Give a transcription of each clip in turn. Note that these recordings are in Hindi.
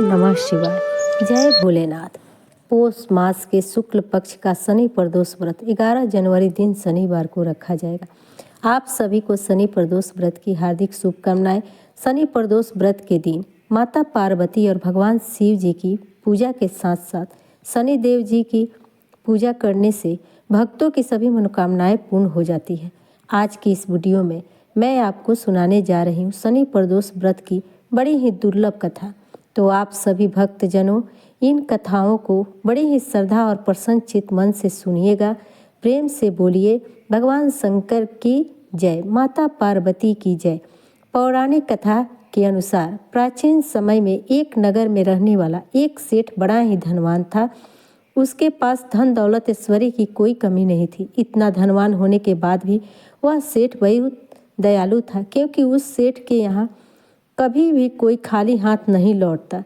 नमः शिवाय। जय भोलेनाथ। पौष मास के शुक्ल पक्ष का शनि प्रदोष व्रत 11 जनवरी दिन शनिवार को रखा जाएगा। आप सभी को शनि प्रदोष व्रत की हार्दिक शुभकामनाएं। शनि प्रदोष व्रत के दिन माता पार्वती और भगवान शिव जी की पूजा के साथ साथ शनि देव जी की पूजा करने से भक्तों की सभी मनोकामनाएं पूर्ण हो जाती है। आज की इस वीडियो में मैं आपको सुनाने जा रही हूँ शनि प्रदोष व्रत की बड़ी ही दुर्लभ कथा। तो आप सभी भक्तजनों इन कथाओं को बड़ी ही श्रद्धा और प्रसन्नचित मन से सुनिएगा। प्रेम से बोलिए भगवान शंकर की जय, माता पार्वती की जय। पौराणिक कथा के अनुसार प्राचीन समय में एक नगर में रहने वाला एक सेठ बड़ा ही धनवान था। उसके पास धन दौलत ऐश्वर्य की कोई कमी नहीं थी। इतना धनवान होने के बाद भी वह सेठ बहुत दयालु था, क्योंकि उस सेठ के यहाँ कभी भी कोई खाली हाथ नहीं लौटता।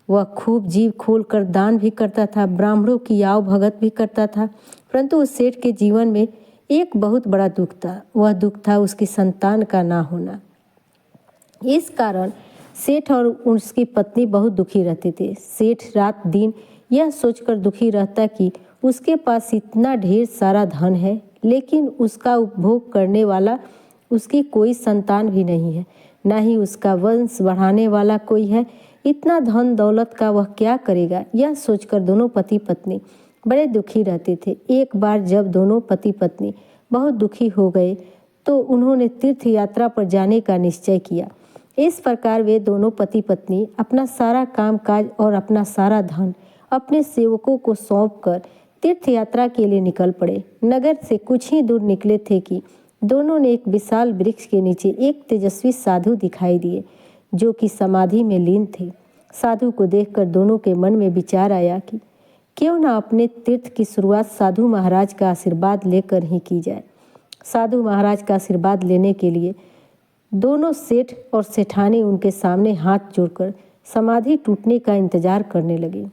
वह खूब जीव खोल कर दान भी करता था, ब्राह्मणों की आव भगत भी करता था। परंतु उस सेठ के जीवन में एक बहुत बड़ा दुख था। वह दुख था उसकी संतान का ना होना। इस कारण सेठ और उसकी पत्नी बहुत दुखी रहते थे। सेठ रात दिन यह सोचकर दुखी रहता कि उसके पास इतना ढेर सारा धन है, लेकिन उसका उपभोग करने वाला उसकी कोई संतान भी नहीं है, ना ही उसका वंश बढ़ाने वाला कोई है। इतना धन दौलत का वह क्या करेगा, यह सोचकर दोनों पति पत्नी बड़े दुखी रहते थे। एक बार जब दोनों पति पत्नी बहुत दुखी हो गए तो उन्होंने तीर्थ यात्रा पर जाने का निश्चय किया। इस प्रकार वे दोनों पति पत्नी अपना सारा काम काज और अपना सारा धन अपने सेवकों को सौंपकर तीर्थ यात्रा के लिए निकल पड़े। नगर से कुछ ही दूर निकले थे कि दोनों ने एक विशाल वृक्ष के नीचे एक तेजस्वी साधु दिखाई दिए, जो कि समाधि में लीन थे। साधु को देखकर दोनों के मन में विचार आया कि क्यों ना अपने तीर्थ की शुरुआत साधु महाराज का आशीर्वाद लेकर ही की जाए। साधु महाराज का आशीर्वाद लेने के लिए दोनों सेठ और सेठानी उनके सामने हाथ जोड़कर समाधि टूटने का इंतजार करने लगे।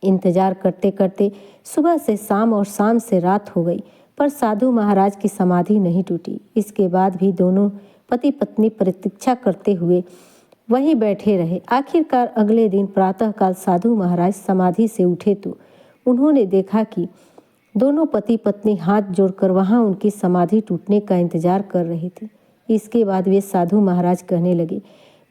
इंतजार करते करते सुबह से शाम और शाम से रात हो गई, पर साधु महाराज की समाधि नहीं टूटी। इसके बाद भी दोनों पति पत्नी प्रतीक्षा करते हुए वहीं बैठे रहे। आखिरकार अगले दिन प्रातःकाल साधु महाराज समाधि से उठे तो उन्होंने देखा कि दोनों पति पत्नी हाथ जोड़कर वहां उनकी समाधि टूटने का इंतजार कर रहे थे। इसके बाद वे साधु महाराज कहने लगे,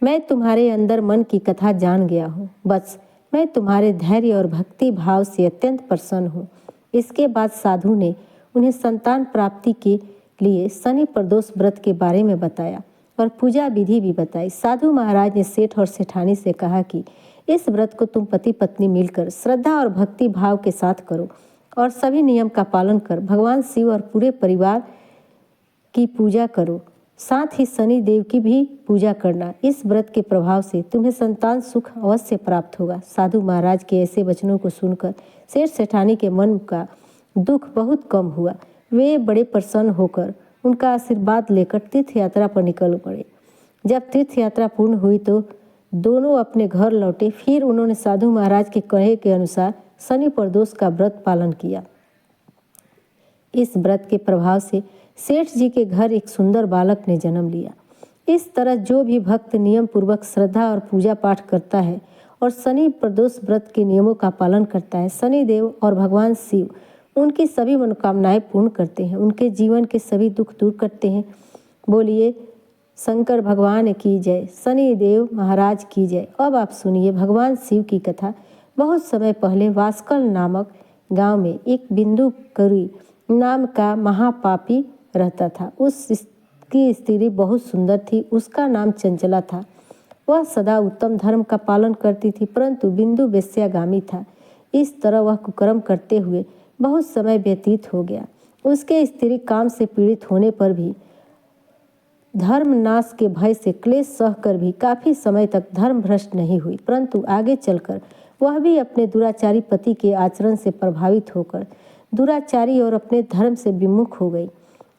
मैं तुम्हारे अंदर मन की कथा जान गया हूँ। बस मैं तुम्हारे धैर्य और भक्ति भाव से अत्यंत प्रसन्न हूँ। इसके बाद साधु ने उन्हें संतान प्राप्ति के लिए शनि प्रदोष व्रत के बारे में बताया और पूजा विधि भी बताई। साधु महाराज ने सेठ और सेठानी से कहा कि इस व्रत को तुम पति पत्नी मिलकर श्रद्धा और भक्ति भाव के साथ करो और सभी नियम का पालन कर भगवान शिव और पूरे परिवार की पूजा करो। साथ ही शनि देव की भी पूजा करना। इस व्रत के प्रभाव से तुम्हें संतान सुख अवश्य प्राप्त होगा। साधु महाराज के ऐसे वचनों को सुनकर सेठ सेठानी के मन का दुख बहुत कम हुआ। वे बड़े प्रसन्न होकर उनका आशीर्वाद लेकर तीर्थ यात्रा पर निकल पड़े। जब तीर्थ यात्रा पूर्ण हुई तो दोनों अपने घर लौटे। फिर उन्होंने साधु महाराज के कहे के अनुसार शनि प्रदोष का व्रत पालन किया। इस व्रत के प्रभाव से सेठ जी के घर एक सुंदर बालक ने जन्म लिया। इस तरह जो भी भक्त नियम पूर्वक श्रद्धा और पूजा पाठ करता है और शनि प्रदोष व्रत के नियमों का पालन करता है, शनि देव और भगवान शिव उनकी सभी मनोकामनाएं पूर्ण करते हैं, उनके जीवन के सभी दुख दूर करते हैं। बोलिए शंकर भगवान की जय, शनि देव महाराज की जय। अब आप सुनिए भगवान शिव की कथा। बहुत समय पहले वास्कल नामक गांव में एक बिंदु करी नाम का महापापी रहता था। उसकी स्त्री बहुत सुंदर थी। उसका नाम चंचला था। वह सदा उत्तम धर्म का पालन करती थी, परंतु बिंदु वेश्यागामी था। इस तरह वह कुकर्म करते हुए बहुत समय व्यतीत हो गया। उसके स्त्री काम से पीड़ित होने पर भी धर्म नाश के भय से क्लेश सहकर भी काफी समय तक धर्म भ्रष्ट नहीं हुई, परंतु आगे चलकर वह भी अपने दुराचारी पति के आचरण से प्रभावित होकर दुराचारी और अपने धर्म से विमुख हो गई।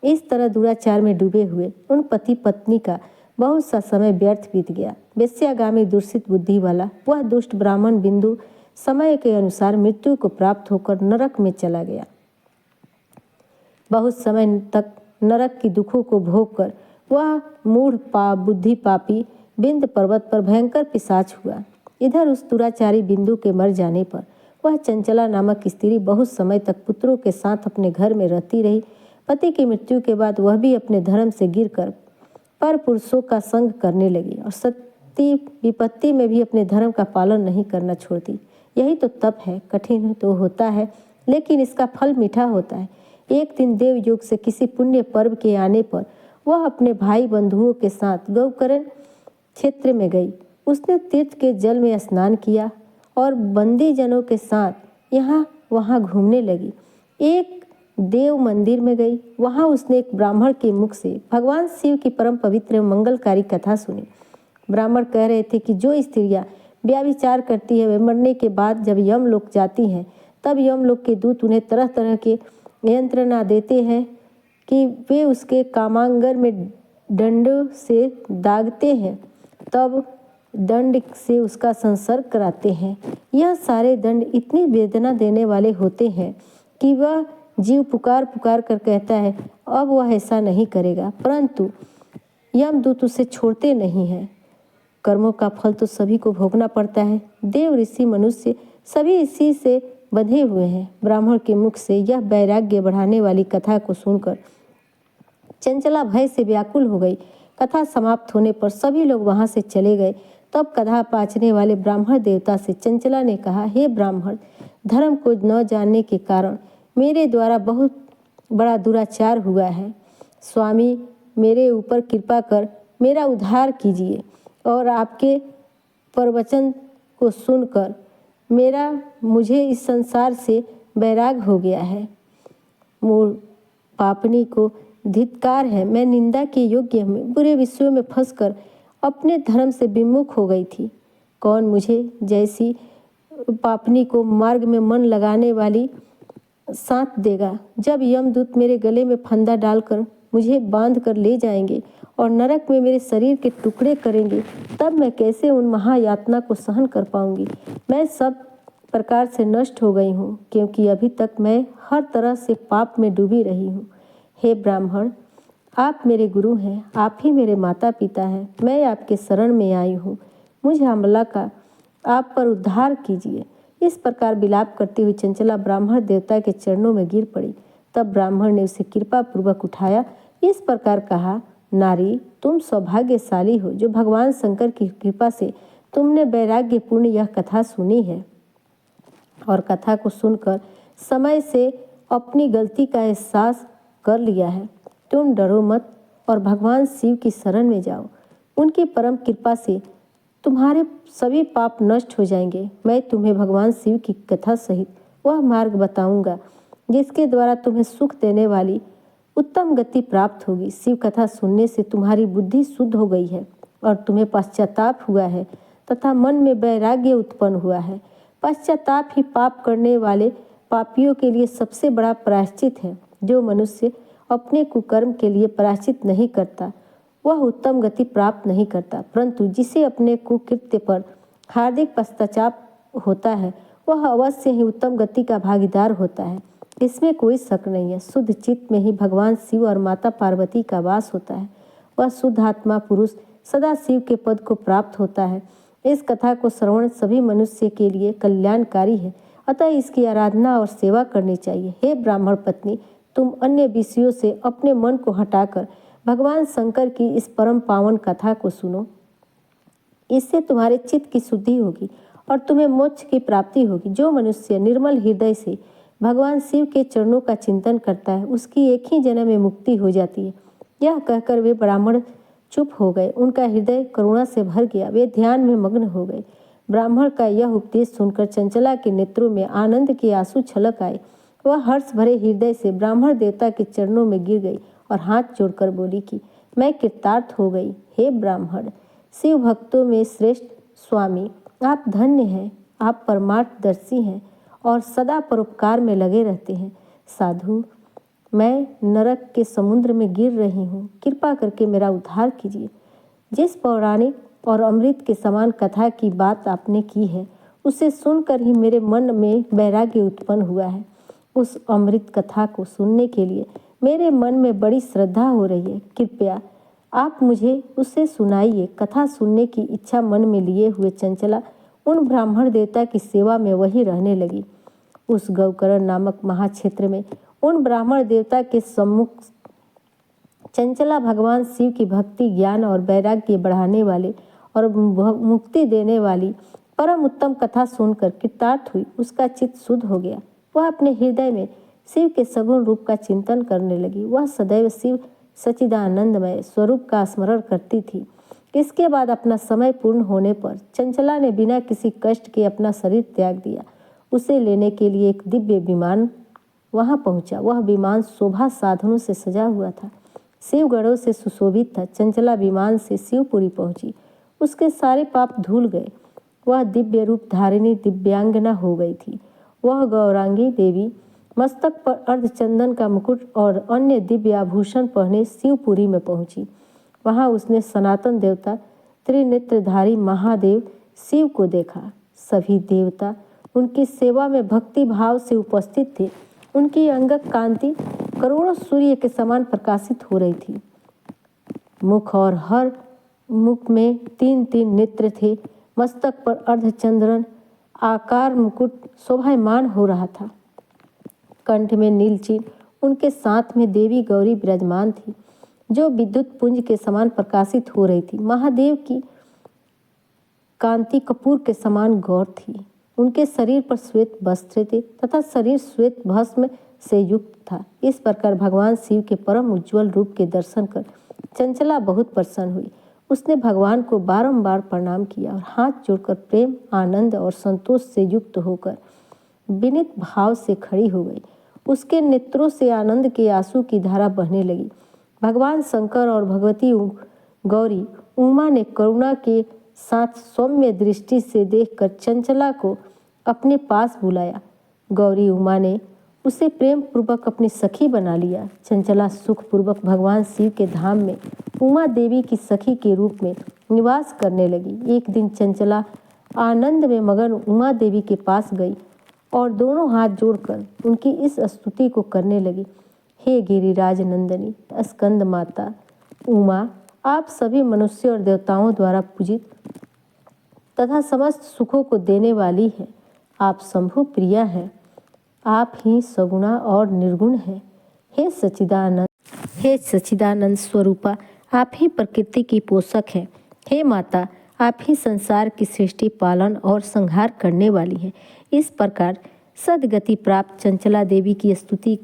इस तरह दुराचार में डूबे हुए उन पति पत्नी का बहुत सा समय व्यर्थ बीत गया। वेश्यागामी दूषित बुद्धि वाला वह दुष्ट ब्राह्मण बिंदु समय के अनुसार मृत्यु को प्राप्त होकर नरक में चला गया। बहुत समय तक नरक की दुखों को भोगकर वह मूढ़ बुद्धि पापी बिंद पर्वत पर भयंकर पिशाच हुआ। इधर उस दुराचारी बिंदु के मर जाने पर वह चंचला नामक स्त्री बहुत समय तक पुत्रों के साथ अपने घर में रहती रही। पति की मृत्यु के बाद वह भी अपने धर्म से गिरकर पर पुरुषों का संग करने लगी और सती विपत्ति में भी अपने धर्म का पालन नहीं करना छोड़ दी। यही तो तप है, कठिन तो होता है लेकिन इसका फल मीठा होता है। एक दिन देवयोग से किसी पुण्य पर्व के आने पर वह अपने भाई बंधुओं के साथ गौकर्ण क्षेत्र में गई। उसने तीर्थ के जल में स्नान किया और बंदी जनों के साथ यहाँ वहाँ घूमने लगी। एक देव मंदिर में गई। वहाँ उसने एक ब्राह्मण के मुख से भगवान शिव की परम पवित्र एवं मंगलकारी कथा सुनी। ब्राह्मण कह रहे थे कि जो स्त्रियां व्याभिचार करती है वे मरने के बाद जब यमलोक जाती हैं तब यमलोक के दूत उन्हें तरह तरह के यंत्रणा देते हैं कि वे उसके कामांगर में दंड से दागते हैं, तब दंड से उसका संसर्ग कराते हैं। यह सारे दंड इतनी वेदना देने वाले होते हैं कि वह जीव पुकार पुकार कर कहता है अब वह ऐसा नहीं करेगा, परंतु यमदूत उसे छोड़ते नहीं हैं। कर्मों का फल तो सभी को भोगना पड़ता है। देव ऋषि मनुष्य सभी इसी से बंधे हुए हैं। ब्राह्मण के मुख से यह वैराग्य बढ़ाने वाली कथा को सुनकर चंचला भय से व्याकुल हो गई। कथा समाप्त होने पर सभी लोग वहां से चले गए। तब कथा पाचने वाले ब्राह्मण देवता से चंचला ने कहा, हे ब्राह्मण, धर्म को न जानने के कारण मेरे द्वारा बहुत बड़ा दुराचार हुआ है। स्वामी, मेरे ऊपर कृपा कर मेरा उद्धार कीजिए और आपके प्रवचन को सुनकर मुझे इस संसार से वैराग हो गया है। मूल पापनी को धिक्कार है, मैं निंदा के योग्य में बुरे विषयों में फंसकर अपने धर्म से विमुख हो गई थी। कौन मुझे जैसी पापनी को मार्ग में मन लगाने वाली साथ देगा। जब यमदूत मेरे गले में फंदा डालकर मुझे बांध कर ले जाएंगे और नरक में मेरे शरीर के टुकड़े करेंगे, तब मैं कैसे उन महायातना को सहन कर पाऊंगी। मैं सब प्रकार से नष्ट हो गई हूँ, क्योंकि अभी तक मैं हर तरह से पाप में डूबी रही हूँ। हे ब्राह्मण, आप मेरे गुरु हैं, आप ही मेरे माता पिता हैं। मैं आपके शरण में आई हूँ, मुझे अमला का आप पर उद्धार कीजिए। इस प्रकार विलाप करती हुई चंचला ब्राह्मण देवता के चरणों में गिर पड़ी। तब ब्राह्मण ने उसे कृपा पूर्वक उठाया, इस प्रकार कहा, नारी, तुम सौभाग्यशाली हो जो भगवान शंकर की कृपा से तुमने वैराग्यपूर्ण यह कथा सुनी है और कथा को सुनकर समय से अपनी गलती का एहसास कर लिया है। तुम डरो मत और भगवान शिव की शरण में जाओ। उनकी परम कृपा से तुम्हारे सभी पाप नष्ट हो जाएंगे। मैं तुम्हें भगवान शिव की कथा सहित वह मार्ग बताऊंगा जिसके द्वारा तुम्हें सुख देने वाली उत्तम गति प्राप्त होगी। शिव कथा सुनने से तुम्हारी बुद्धि शुद्ध हो गई है और तुम्हें पश्चाताप हुआ है तथा मन में वैराग्य उत्पन्न हुआ है। पश्चाताप ही पाप करने वाले पापियों के लिए सबसे बड़ा प्रायश्चित है। जो मनुष्य अपने कुकर्म के लिए प्रायश्चित नहीं करता वह उत्तम गति प्राप्त नहीं करता, परंतु जिसे अपने कुकृत्य पर हार्दिक पश्चाताप होता है वह अवश्य ही उत्तम गति का भागीदार होता है। इसमें कोई शक नहीं है। शुद्ध चित्त में ही भगवान शिव और माता पार्वती का वास होता है। वह शुद्ध आत्मा पुरुष सदा शिव के पद को प्राप्त होता है। इस कथा को श्रवण सभी मनुष्य के लिए कल्याणकारी है, अतः इसकी आराधना और सेवा करनी चाहिए। हे ब्राह्मण पत्नी, तुम अन्य विषयों से अपने मन को हटाकर भगवान शंकर की इस परम पावन कथा को सुनो। इससे तुम्हारे चित्त की शुद्धि होगी और तुम्हें मोक्ष की प्राप्ति होगी। जो मनुष्य निर्मल हृदय से भगवान शिव के चरणों का चिंतन करता है उसकी एक ही जन्म में मुक्ति हो जाती है। यह कहकर वे ब्राह्मण चुप हो गए। उनका हृदय करुणा से भर गया। वे ध्यान में मग्न हो गए। ब्राह्मण का यह उपदेश सुनकर चंचला के नेत्रों में आनंद के आंसू छलक आए। वह हर्ष भरे हृदय से ब्राह्मण देवता के चरणों में गिर गई और हाथ जोड़कर बोली कि मैं कृतार्थ हो गई। हे ब्राह्मण, शिव भक्तों में श्रेष्ठ स्वामी, आप धन्य हैं। आप परमार्थदर्शी हैं और सदा परोपकार में लगे रहते हैं। साधु, मैं नरक के समुद्र में गिर रही हूँ, कृपा करके मेरा उद्धार कीजिए। जिस पौराणिक और अमृत के समान कथा की बात आपने की है उसे सुनकर ही मेरे मन में वैराग्य उत्पन्न हुआ है। उस अमृत कथा को सुनने के लिए मेरे मन में बड़ी श्रद्धा हो रही है। कृपया आप मुझे उसे सुनाइए। कथा सुनने की इच्छा मन में लिए हुए चंचला उन ब्राह्मण देवता की सेवा में वही रहने लगी। उस गौकर्ण नामक महाक्षेत्र में उन ब्राह्मण देवता के सम्मुख चंचला भगवान शिव की भक्ति, ज्ञान और वैराग्य बढ़ाने वाले और मुक्ति देने वाली परम उत्तम कथा सुनकर कृतार्थ हुई। उसका चित्त शुद्ध हो गया। वह अपने हृदय में शिव के सगुण रूप का चिंतन करने लगी। वह सदैव शिव सच्चिदानंदमय स्वरूप का स्मरण करती थी। इसके बाद अपना समय पूर्ण होने पर चंचला ने बिना किसी कष्ट के अपना शरीर त्याग दिया। उसे लेने के लिए एक दिव्य विमान वहां पहुंचा। वह विमान शोभा साधनों से सजा हुआ था, शिवगढ़ों से सुशोभित था। चंचला विमान से शिवपुरी पहुंची। उसके सारे पाप धुल गए। वह दिव्य रूप धारिणी दिव्यांगना हो गई थी। वह गौरांगी देवी मस्तक पर अर्धचंदन का मुकुट और अन्य दिव्य आभूषण पहने शिवपुरी में पहुंची। वहां उसने सनातन देवता त्रिनेत्रधारी महादेव शिव को देखा। सभी देवता उनकी सेवा में भक्ति भाव से उपस्थित थे। उनकी अंगक कांति करोड़ों सूर्य के समान प्रकाशित हो रही थी। मुख और हर मुख में 3-3 नेत्र थे। मस्तक पर अर्धचंद्रन आकार मुकुट शोभायमान हो रहा था। कंठ में नीलचिन्ह। उनके साथ में देवी गौरी विराजमान थी, जो विद्युत पुंज के समान प्रकाशित हो रही थी। महादेव की कांति कपूर के समान गौर थी। उनके शरीर पर श्वेत वस्त्र थे तथा शरीर श्वेत भस्म से युक्त था। इस प्रकार भगवान शिव के परम उज्ज्वल रूप के दर्शन कर चंचला बहुत प्रसन्न हुई। उसने भगवान को बारंबार प्रणाम किया और हाथ जोड़कर प्रेम, आनंद और संतोष से युक्त होकर विनीत भाव से खड़ी हो गई। उसके नेत्रों से आनंद के आंसू की धारा बहने लगी। भगवान शंकर और भगवती गौरी उमा ने करुणा के साथ सौम्य दृष्टि से देखकर चंचला को अपने पास बुलाया। गौरी उमा ने उसे प्रेम पूर्वक अपनी सखी बना लिया। चंचला सुखपूर्वक भगवान शिव के धाम में उमा देवी की सखी के रूप में निवास करने लगी। एक दिन चंचला आनंद में मगन उमा देवी के पास गई और दोनों हाथ जोड़कर उनकी इस स्तुति को करने लगी। हे गिरिराज नंदिनी स्कंद माता उमा, आप सभी मनुष्य और देवताओं द्वारा पूजित तथा समस्त सुखों को देने वाली है। आप शंभु प्रिया हैं। आप ही सगुणा और निर्गुण हैं। हे सच्चिदानंद स्वरूपा, आप ही प्रकृति की पोषक हैं। हे माता, आप ही संसार की सृष्टि, पालन और संहार करने वाली हैं। इस प्रकार सद्गति प्राप्त चंचला देवी की स्तुति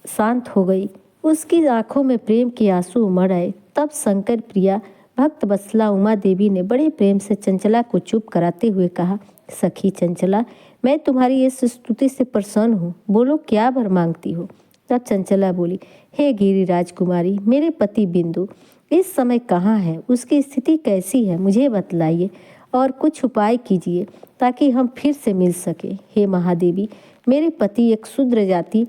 शांत हो गई। उसकी आंखों में प्रेम के आंसू उमड़ आए। तब शंकर प्रिया भक्त वत्सला उमा देवी ने बड़े प्रेम से चंचला को चुप कराते हुए कहा, सखी चंचला, मैं तुम्हारी इस स्तुति से प्रसन्न हूँ। बोलो, क्या वर मांगती हो? तब चंचला बोली, हे गिरिराज कुमारी, मेरे पति बिंदु इस समय कहाँ है? उसकी स्थिति कैसी है? मुझे बतलाइए और कुछ उपाय कीजिए ताकि हम फिर से मिल सके। हे महादेवी, मेरे पति एक शूद्र जाति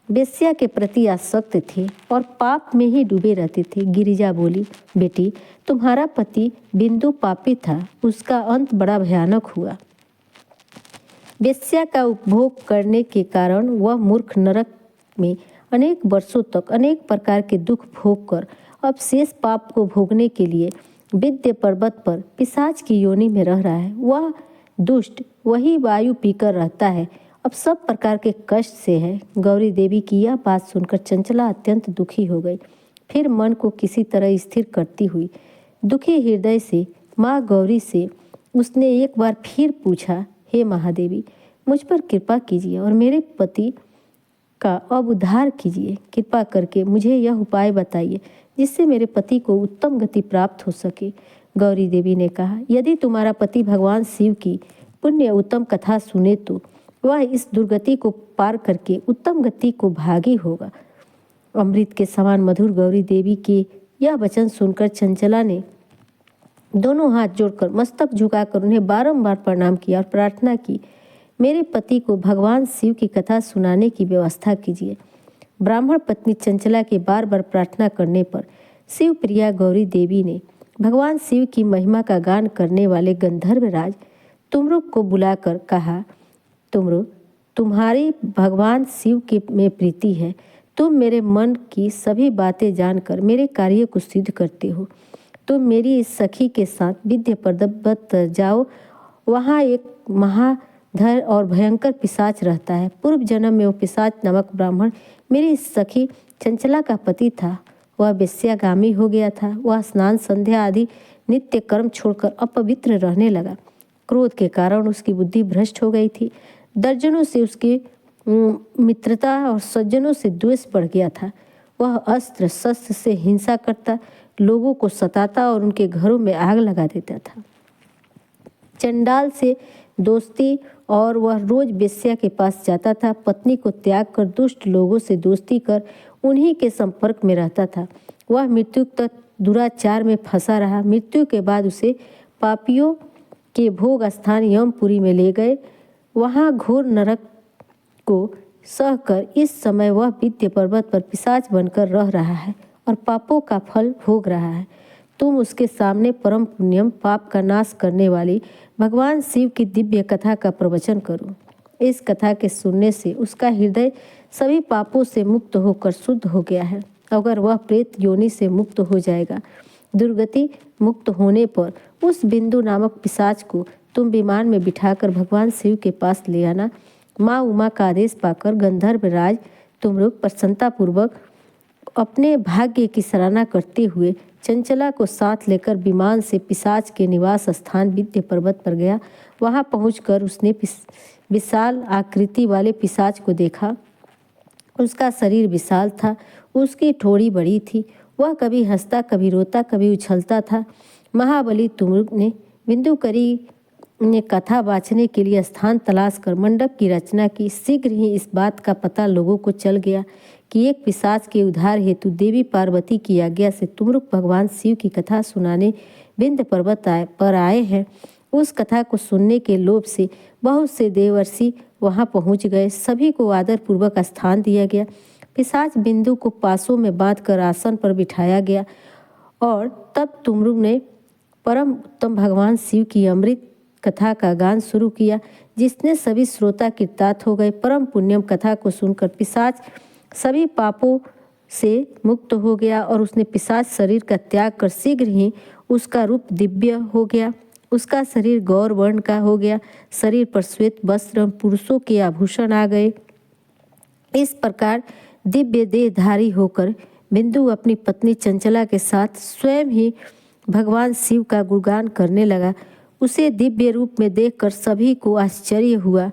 वेश्या के प्रति आसक्त थे और पाप में ही डूबे रहते थे। गिरिजा बोली, बेटी, तुम्हारा पति बिंदु पापी था। उसका अंत बड़ा भयानक हुआ। वेश्या का उपभोग करने के कारण वह मूर्ख नरक में अनेक वर्षों तक अनेक प्रकार के दुख भोग कर अब शेष पाप को भोगने के लिए विद्य पर्वत पर पिशाच की योनि में रह रहा है। वह दुष्ट वही वायु पीकर रहता है, अब सब प्रकार के कष्ट से है। गौरी देवी की यह बात सुनकर चंचला अत्यंत दुखी हो गई। फिर मन को किसी तरह स्थिर करती हुई दुखी हृदय से माँ गौरी से उसने एक बार फिर पूछा, हे महादेवी, मुझ पर कृपा कीजिए और मेरे पति का अब उद्धार कीजिए। कृपा करके मुझे यह उपाय बताइए जिससे मेरे पति को उत्तम गति प्राप्त हो सके। गौरी देवी ने कहा, यदि तुम्हारा पति भगवान शिव की पुण्य उत्तम कथा सुने तो वह इस दुर्गति को पार करके उत्तम गति को भागी होगा। अमृत के समान मधुर गौरी देवी के यह वचन सुनकर चंचला ने दोनों हाथ जोड़कर मस्तक झुकाकर उन्हें बारंबार प्रणाम किया और प्रार्थना की, मेरे पति को भगवान शिव की कथा सुनाने की व्यवस्था कीजिए। ब्राह्मण पत्नी चंचला के बार बार प्रार्थना करने पर शिव प्रिया गौरी देवी ने भगवान शिव की महिमा का गान करने वाले गंधर्वराज तुमरुक को बुलाकर कहा, तुमरुक, तुम्हारी भगवान शिव के में प्रीति है। तुम मेरे मन की सभी बातें जानकर मेरे कार्य को सिद्ध करते हो। तुम मेरी इस सखी के साथ विद्य पर्वत जाओ वहाँ एक महाधर और भयंकर पिशाच रहता है। पूर्व जन्म में वो पिशाच नामक ब्राह्मण मेरी सखी चंचला का पति था। वह वेश्यागामी हो गया था। वह स्नान संध्या आदि नित्य कर्म छोड़कर अपवित्र रहने लगा। क्रोध के कारण उसकी बुद्धि भ्रष्ट हो गई थी। दर्जनों से उसकी मित्रता और सज्जनों से द्वेष बढ़ गया था। वह अस्त्र शस्त्र से हिंसा करता, लोगों को सताता और उनके घरों में आग लगा देता था। चंडाल से दोस्ती और वह रोज वेश्या के पास जाता था। पत्नी को त्याग कर दुष्ट लोगों से दोस्ती कर उन्हीं के संपर्क में रहता था। वह मृत्यु तक दुराचार में फंसा रहा। मृत्यु के बाद उसे पापियों के भोग स्थान यमपुरी में ले गए। वहाँ घोर नरक को सहकर इस समय वह विंध्य पर्वत पर पिशाच बनकर रह रहा है और पापों का फल भोग रहा है। तुम उसके सामने परम पुण्यम पाप का नाश करने वाली भगवान शिव की दिव्य कथा का प्रवचन करो। इस कथा के सुनने से उसका हृदय सभी पापों से मुक्त होकर शुद्ध हो गया है। अगर वह प्रेत योनि से मुक्त हो जाएगा। दुर्गति मुक्त होने पर उस बिंदु नामक पिशाच को तुम विमान में बिठाकर भगवान शिव के पास ले आना। माँ उमा का आदेश पाकर गंधर्व राज तुमरुक प्रसन्नतापूर्वक अपने भाग्य की सराहना करते हुए चंचला को साथ लेकर विमान से पिशाच के निवास स्थान विंध्य पर्वत पर गया। वहां पहुंचकर उसने विशाल आकृति वाले पिशाच को देखा। उसका शरीर विशाल था, उसकी ठोड़ी बड़ी थी। वह कभी हंसता, कभी रोता, कभी उछलता था। महाबली तुमरुक ने बिंदुकरी ने कथा बाँचने के लिए स्थान तलाश कर मंडप की रचना की। शीघ्र ही इस बात का पता लोगों को चल गया कि एक पिशाच के उद्धार हेतु देवी पार्वती की आज्ञा से तुमरुक भगवान शिव की कथा सुनाने विंध्य पर्वत पर आए हैं। उस कथा को सुनने के लोभ से बहुत से देवर्षि वहां पहुंच गए। सभी को आदर पूर्वक स्थान दिया गया। पिशाच बिंदु को पासों में बांधकर आसन पर बिठाया गया और तब तुमरुक ने परम उत्तम भगवान शिव की अमृत कथा का गान शुरू किया, जिसने सभी श्रोता कृतार्थ हो गए। परम पुण्यम कथा को सुनकर पिशाच सभी पापों से मुक्त हो गया और उसने पिशाच शरीर का त्याग कर शीघ्र ही उसका रूप दिव्य हो गया। उसका शरीर गौर वर्ण का हो गया। शरीर पर श्वेत वस्त्र, पुरुषों के आभूषण आ गए। इस प्रकार दिव्य देहधारी होकर बिंदु अपनी पत्नी चंचला के साथ स्वयं ही भगवान शिव का गुणगान करने लगा। उसे दिव्य रूप में देखकर सभी को आश्चर्य हुआ।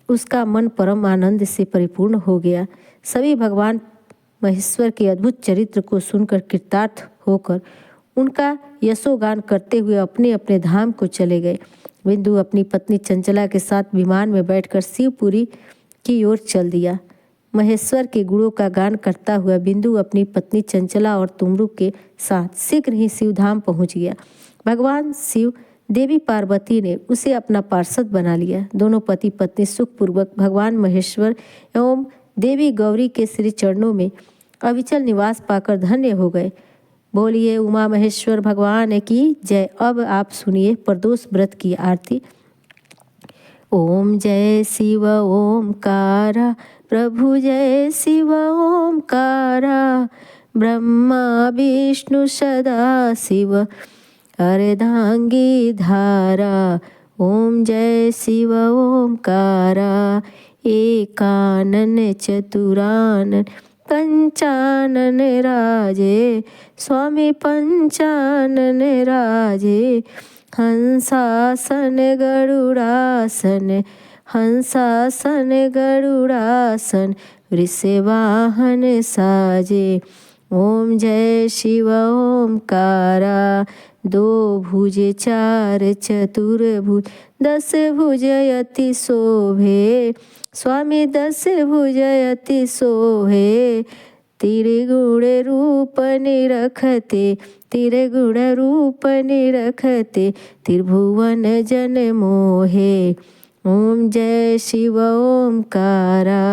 उसका मन परम आनंद से परिपूर्ण हो गया। सभी भगवान महेश्वर के अद्भुत चरित्र को सुनकर कृतार्थ होकर उनका यशोगान करते हुए अपने अपने धाम को चले गए। बिंदु अपनी पत्नी चंचला के साथ विमान में बैठकर शिवपुरी की ओर चल दिया। महेश्वर के गुणों का गान करता हुआ बिंदु अपनी पत्नी चंचला और तुमरुक के साथ शीघ्र ही शिवधाम पहुंच गया। भगवान शिव देवी पार्वती ने उसे अपना पार्षद बना लिया। दोनों पति पत्नी सुखपूर्वक भगवान महेश्वर एवं देवी गौरी के श्री चरणों में अविचल निवास पाकर धन्य हो गए। बोलिए उमा महेश्वर भगवान की जय। अब आप सुनिए प्रदोष व्रत की आरती। ओम जय शिव ओमकारा, प्रभु जय शिव ओमकारा, ब्रह्मा विष्णु सदा शिव अर्धांगी धारा। ओम जय शिव ओमकारा, एकानन चतुरानन पंचानन राजे, स्वामी पंचानन राजे। हंसासन गरुड़ासन, हंसासन गरुड़ासन, वृषवाहन साजे। ओम जय शिव ओमकारा, दो भुज चार चतुर्भुज, दस भुज अति शोभे, स्वामी दस भुज अति शोभे। त्रिगुण रूप निरखते, त्रिगुण रूप निरखते, त्रिभुवन जन मोहे। ओम जय शिव ओमकारा,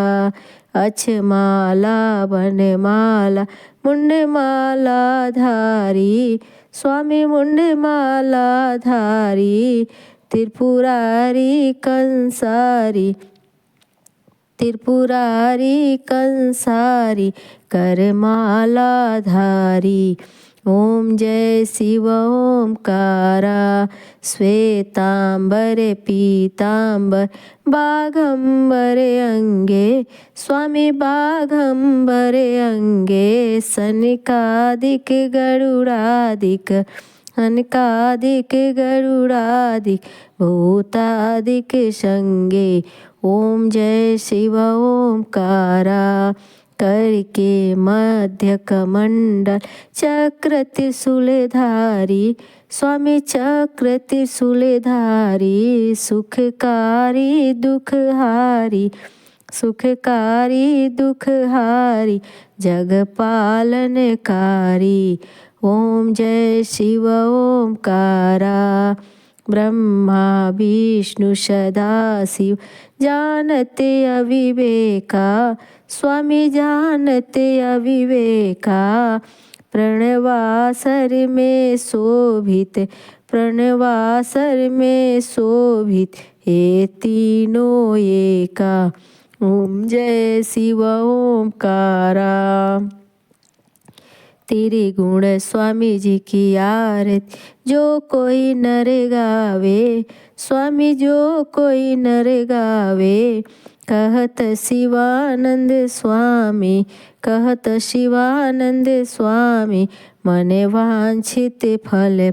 अक्षमाला वनमाला मुंडमाला धारी, स्वामी मुंडमाला धारी। त्रिपुरारी कंसारी, त्रिपुरारी कंसारी, करमाला धारी। ओम जय शिव ओंकारा श्वेतांबरे पीतांबर बाघंबरे अंगे स्वामी बाघंबरे अंगे सनकादिक गरुडादिक अनकादिक गरुडादिक भूतादिक संगे। ओम जय शिव ओंकारा करके मध्य कमंडल चक्र त्रिशूलधारी स्वामी चक्र त्रिशूलधारी सुखकारी दुखहारी सुखकारी दुखहारी जग पालनकारी। ओम जय शिव ओंकारा ब्रह्मा विष्णु सदाशिव जानते अविवेका स्वामी जानते अविवेका प्रणवासर में शोभित प्रणवासर में शोभित ये तीनों एका। ओम जय शिव ओंकारा तेरे गुण स्वामी जी की आरती जो कोई नर गावे स्वामी जो कोई नर गावे कहत शिवानंद स्वामी कहत शिवानंद स्वामी मन वांछित फल